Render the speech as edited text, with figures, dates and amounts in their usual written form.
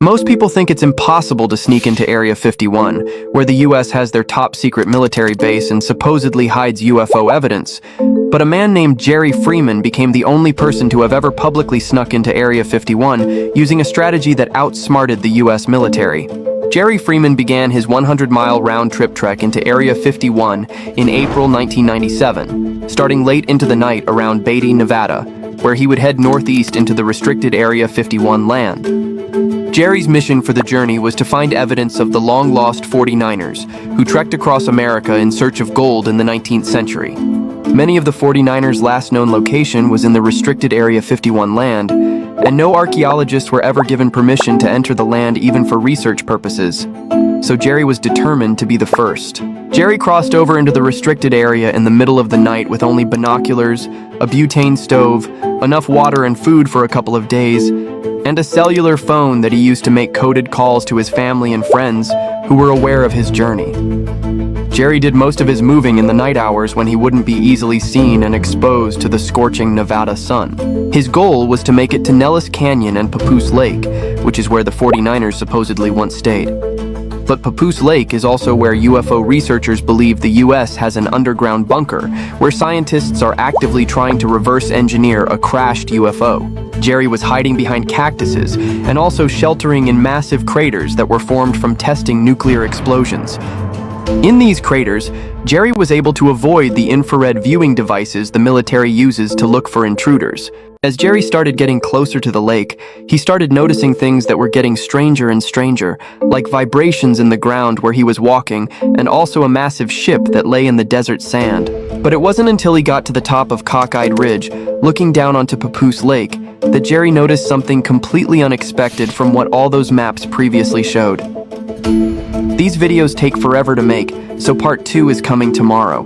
Most people think it's impossible to sneak into Area 51, where the US has their top-secret military base and supposedly hides UFO evidence. But a man named Jerry Freeman became the only person to have ever publicly snuck into Area 51 using a strategy that outsmarted the US military. Jerry Freeman began his 100-mile round-trip trek into Area 51 in April 1997, starting late into the night around Beatty, Nevada, where he would head northeast into the restricted Area 51 land. Jerry's mission for the journey was to find evidence of the long-lost 49ers, who trekked across America in search of gold in the 19th century. Many of the 49ers' last known location was in the restricted Area 51 land, and no archaeologists were ever given permission to enter the land even for research purposes. So Jerry was determined to be the first. Jerry crossed over into the restricted area in the middle of the night with only binoculars, a butane stove, enough water and food for a couple of days, and a cellular phone that he used to make coded calls to his family and friends who were aware of his journey. Jerry did most of his moving in the night hours when he wouldn't be easily seen and exposed to the scorching Nevada sun. His goal was to make it to Nellis Canyon and Papoose Lake, which is where the 49ers supposedly once stayed. But Papoose Lake is also where UFO researchers believe the US has an underground bunker, where scientists are actively trying to reverse engineer a crashed UFO. Jerry was hiding behind cactuses and also sheltering in massive craters that were formed from testing nuclear explosions. In these craters, Jerry was able to avoid the infrared viewing devices the military uses to look for intruders. As Jerry started getting closer to the lake, he started noticing things that were getting stranger and stranger, like vibrations in the ground where he was walking, and also a massive ship that lay in the desert sand. But it wasn't until he got to the top of Cockeyed Ridge, looking down onto Papoose Lake, that Jerry noticed something completely unexpected from what all those maps previously showed. These videos take forever to make, so part 2 is coming tomorrow.